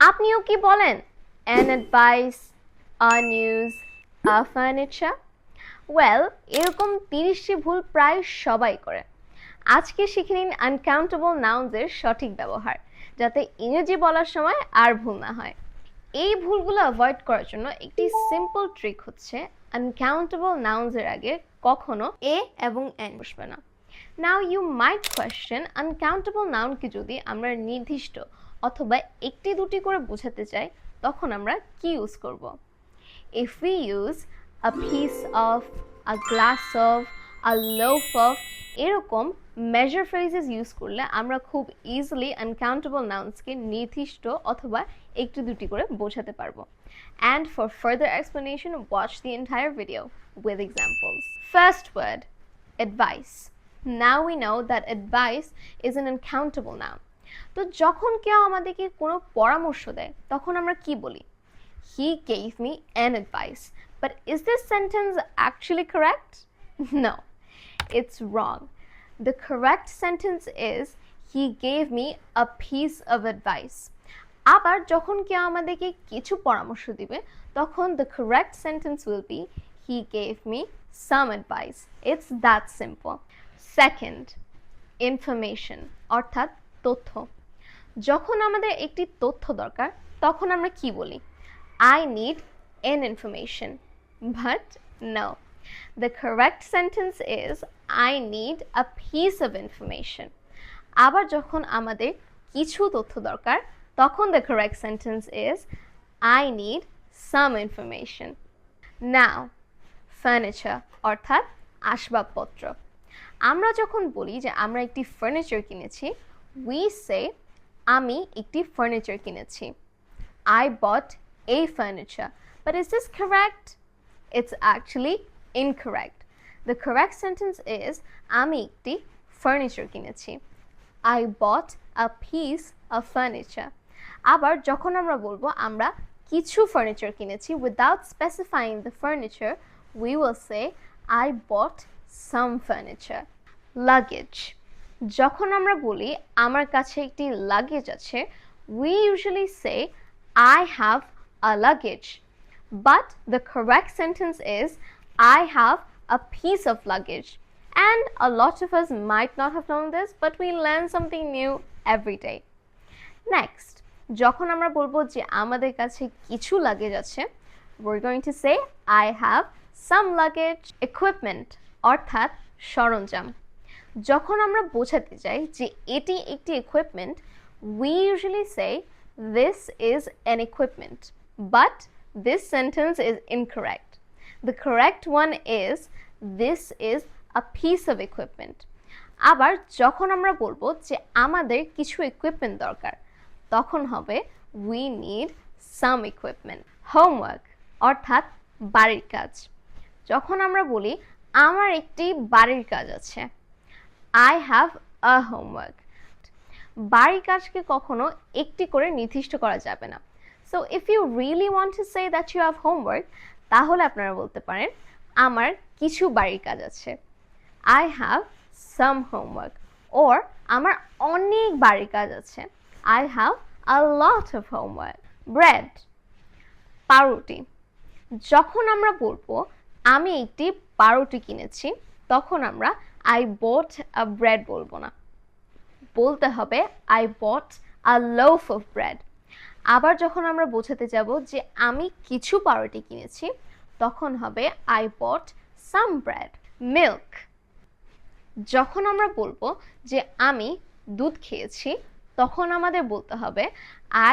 আপনিও কি বলেন an advice, a news, a furniture? Well, এরকম 30টি ভুল প্রায় সবাই করে। আজকে শিখে নিন আনকাউন্টেবল নাউন্সের সঠিক ব্যবহার, যাতে ইংরেজি বলার সময় আর ভুল না হয়। এই ভুলগুলো অ্যাভয়েড করার জন্য একটি সিম্পল ট্রিক হচ্ছে আনকাউন্টেবল নাউন্সের আগে কখনো এ এবং এন বসবে না। Now you might question, uncountable নাউনকে যদি আমরা নির্দিষ্ট অথবা একটি দুটি করে বোঝাতে চাই তখন আমরা কি ইউজ করব? If we use a piece of, a glass of, a loaf of, এরকম মেজার ফ্রেজেস ইউজ করলে আমরা খুব ইজিলি আনকাউন্টেবল নাউন্সকে নির্দিষ্ট অথবা একটু দুটি করে বোঝাতে পারবো। And for further explanation, watch the entire video with examples. First word, advice. Now we know that advice is an uncountable noun. তো যখন কেউ আমাদেরকে কোনো পরামর্শ দেয় তখন আমরা কি বলি? He gave me an advice. But is this sentence actually correct? No, it's wrong. The correct sentence is he gave me a piece of advice. আবার যখন কেউ আমাদেরকে কিছু পরামর্শ দিবে তখন the correct sentence will be he gave me some advice. It's that simple. Second, information অর্থাৎ তথ্য। যখন আমাদের একটি তথ্য দরকার তখন আমরা কি বলি? I need an information. But no. The correct sentence is I need a piece of information. আবার যখন আমাদের কিছু তথ্য দরকার তখন the correct sentence is I need some information. Now, furniture অর্থাৎ আসবাবপত্র। আমরা যখন বলি যে আমরা একটি ফার্নিচার কিনেছি, we say আমি একটি ফার্নিচার কিনেছি। I bought a furniture. But is this correct? It's actually incorrect. The correct sentence is আমি একটি ফার্নিচার কিনেছি। I bought a piece of furniture. আবার যখন আমরা বলবো আমরা কিছু ফার্নিচার কিনেছি without specifying the furniture, we will say I bought some furniture. Luggage. যখন আমরা বলি আমার কাছে একটি লাগেজ আছে, we usually say I have a luggage. But the correct sentence is I have a piece of luggage. And a lot of us might not have known this, but we learn something new every day. Next, যখন আমরা বলবো যে আমাদের কাছে কিছু luggage আছে, we're going to say I have some luggage. Equipment অর্থাৎ সরঞ্জাম। যখন আমরা বোঝাতে চাই যে এটি একটি equipment, we usually say this is an equipment. But this sentence is incorrect. The correct one is this is a piece of equipment. আবার যখন আমরা বলবো যে আমাদের কিছু equipment দরকার তখন হবে we need some equipment. Homework অর্থাৎ বাড়ির কাজ। যখন আমরা বলি আমার একটি বাড়ির কাজ আছে, I have a homework. বাড়ির কাজকে কখনো একটি করে নির্দিষ্ট করা যাবে না। So if you really want to say that you have homework, তাহলে আপনারা বলতে পারেন আমার কিছু বাড়ির কাজ আছে, I have some homework. Or আমার অনেক বাড়ির কাজ আছে, I have a lot of homework. Bread পাউরুটি। যখন আমরা বলবো আমি একটি পাউরুটি কিনেছি তখন আমরা I bought a bread বলবো না, বলতে হবে I bought a loaf of bread. আবার যখন আমরা বোঝাতে যাব যে আমি কিছু পাউরুটি কিনেছি তখন হবে I bought some bread. Milk যখন আমরা বলবো যে আমি দুধ খেয়েছি তখন আমাদের বলতে হবে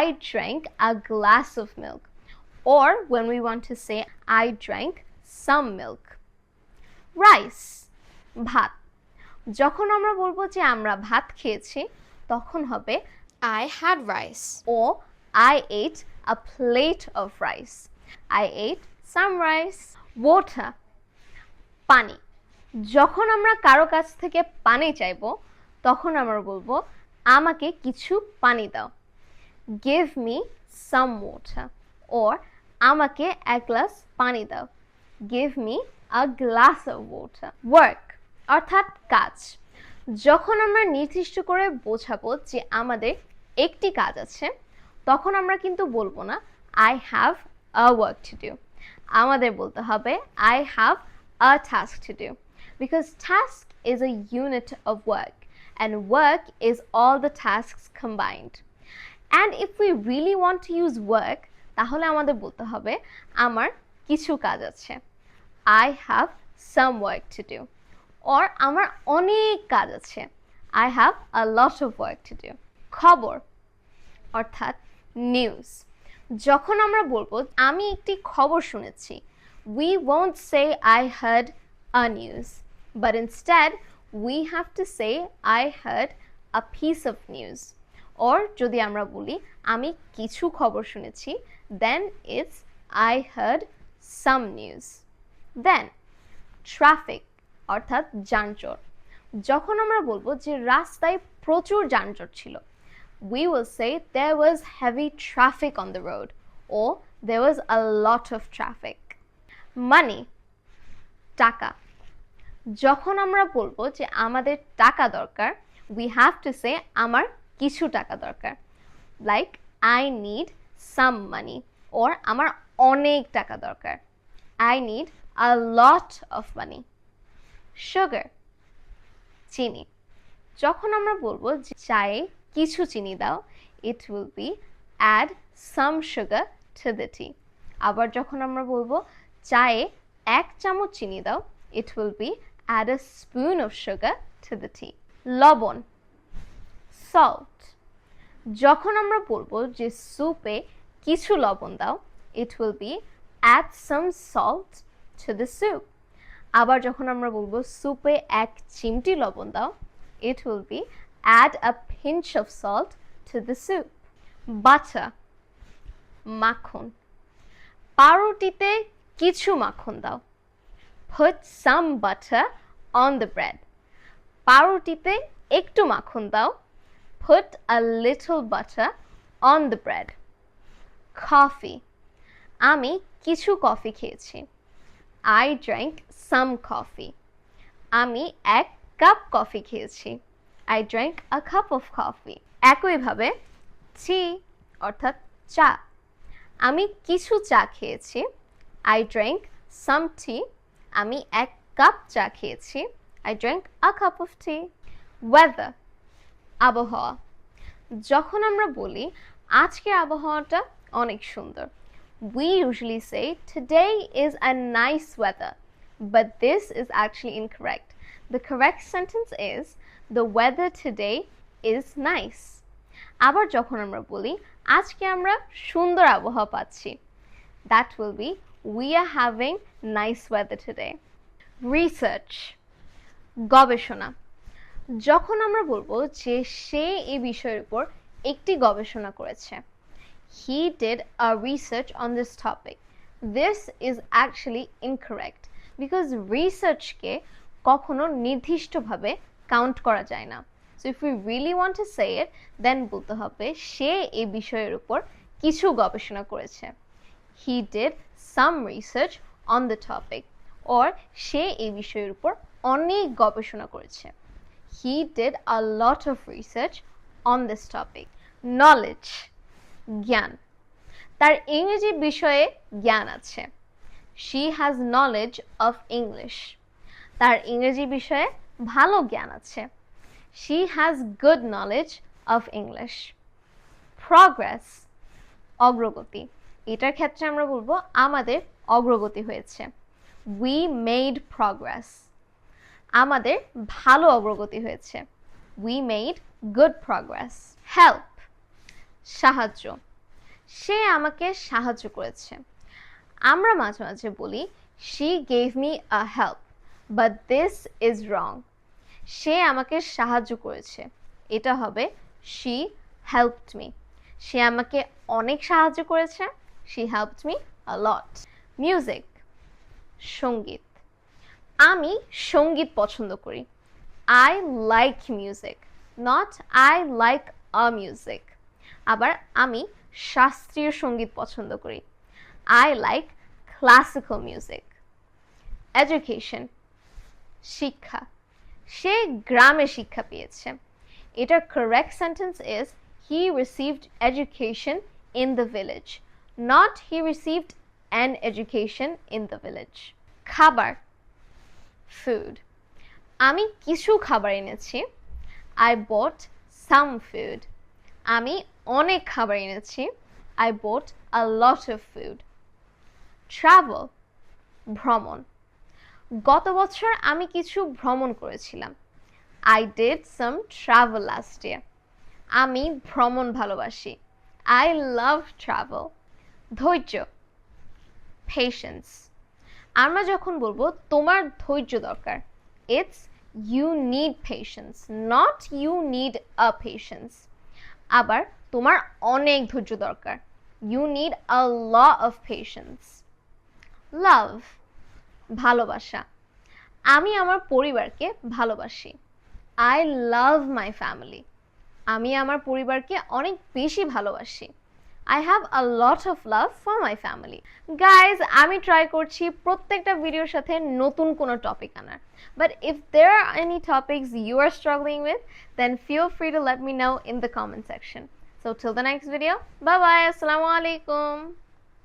I drank a glass of milk. Or when we want to say I drank some milk. Rice ভাত। যখন আমরা বলবো যে আমরা ভাত খেয়েছি তখন হবে I had rice. Or I ate a plate of rice. I ate some rice. Water পানি। যখন আমরা কারো কাছ থেকে পানি চাইবো তখন আমরা বলবো আমাকে কিছু পানি দাও, give me some water. Or আমাকে এক গ্লাস পানি দাও, give me a glass of water. Work অর্থাৎ কাজ। যখন আমরা নির্দিষ্ট করে বোঝাবো যে আমাদের একটি কাজ আছে তখন আমরা কিন্তু বলবো না I have a work to do, আমাদের বলতে হবে I have a task to do, because task is a unit of work and work is all the tasks combined. And if we really want to use work, তাহলে আমাদের বলতে হবে আমার কিছু কাজ আছে, I have some work to do, or আমার অনেক কাজ আছে, I have a lot of work to do. খবর অর্থাৎ নিউজ, যখন আমরা বলবো আমি একটি খবর শুনেছি, we won't say I heard a news, but instead we have to say I heard a piece of news. Or যদি আমরা বলি আমি কিছু খবর শুনেছি, then it's I heard some news. Then traffic অর্থাৎ যানজট, যখন আমরা বলবো যে রাস্তায় প্রচুর যানজট ছিল, we will say there was heavy traffic on the road, or there was a lot of traffic. Money টাকা, যখন আমরা বলবো যে আমাদের টাকা দরকার, we have to say আমার কিছু টাকা দরকার, like I need some money, or আমার অনেক টাকা দরকার, I need a lot of money. Sugar চিনি, যখন আমরা বলবো যে চায়ে কিছু চিনি দাও, it will be add some sugar to the tea. আবার যখন আমরা বলবো চায়ে 1 চামচ চিনি দাও, it will be add a spoon of sugar to the tea. লবণ salt, যখন আমরা বলবো যে স্যুপে কিছু লবণ দাও, it will be add some salt to the soup. আবার যখন আমরা বলবো স্যুপে 1 চিমটি লবণ দাও, it will be add a pinch of salt to the soup. Butter মাখন, পাউরুটিতে কিছু মাখন দাও, put some butter on the bread. পাউরুটিতে একটু মাখন দাও, put a little butter on the bread. Coffee আমি কিছু কফি খেয়েছি, I drank some coffee. আমি 1 কাপ কফি খেয়েছি, I drank a cup of coffee. একইভাবে tea অর্থাৎ চা, আমি কিছু চা খেয়েছি, I drank some tea. আমি 1 কাপ চা খেয়েছি, I drank a cup of tea. Weather আবহাওয়া, যখন আমরা বলি আজকের আবহাওয়াটা অনেক সুন্দর, we usually say today is a nice weather, but this is actually incorrect. The correct sentence is the weather today is nice. আবার যখন আমরা বলি আজকে আমরা সুন্দর আবহাওয়া পাচ্ছি, that will be we are having nice weather today. Research গবেষণা, যখন আমরা বলবো যে সে এই বিষয়ের উপর একটি গবেষণা করেছে, he did a research on this topic. This is actually incorrect because research কে কখনো নির্দিষ্টভাবে কাউন্ট করা যায় না. So if we really want to say it, then বলতে হবে সে এই বিষয়ের উপর কিছু গবেষণা করেছে, he did some research on the topic, or সে এই বিষয়ের উপর অনেক গবেষণা করেছে, he did a lot of research on this topic. Knowledge জ্ঞান, তার ইংরেজি বিষয়ে জ্ঞান আছে, she has knowledge of English. তার ইংরেজি বিষয়ে ভালো জ্ঞান আছে, she has good knowledge of English. Progress অগ্রগতি, এটার ক্ষেত্রে আমরা বলবো আমাদের অগ্রগতি হয়েছে, we made progress. আমাদের ভালো অগ্রগতি হয়েছে, we made good progress. Help সাহায্য, সে আমাকে সাহায্য করেছে, আমরা মাঝে মাঝে বলি she gave me a help, but this is wrong. সে আমাকে সাহায্য করেছে, এটা হবে she helped me. সে আমাকে অনেক সাহায্য করেছে, she helped me a lot. Music সঙ্গীত, আমি সঙ্গীত পছন্দ করি, I like music, not I like a music. আবার আমি শাস্ত্রীয় সঙ্গীত পছন্দ করি, I like classical music. Education শিক্ষা, সে গ্রামে শিক্ষা পেয়েছে, এটার correct sentence is he received education in the village. Not he received an education in the village. খাবার, food. আমি কিছু খাবার এনেছি. I bought some food. আমি অনেক খাবার এনেছি. I bought a lot of food. Travel, ভ্রমণ. গত বছর আমি কিছু ভ্রমণ করেছিলাম. I did some travel last year. আমি ভ্রমণ ভালোবাসি. I love travel. ধৈর্য, patience. আমরা যখন বলবো তোমার ধৈর্য দরকার, it's you need patience, not you need a patience. আবার তোমার অনেক ধৈর্য দরকার, you need a lot of patience. Love, ভালোবাসা. আমি আমার পরিবারকে ভালোবাসি. I love my family. আমি আমার পরিবারকে অনেক বেশি ভালোবাসি. I have a lot of love for my family. Guys, আমি ট্রাই করছি প্রত্যেকটা ভিডিওর সাথে নতুন কোনো টপিক আনার. But if there are any topics you are struggling with, then feel free to let me know in the comment section. So till the next video, bye bye, assalamu alaikum.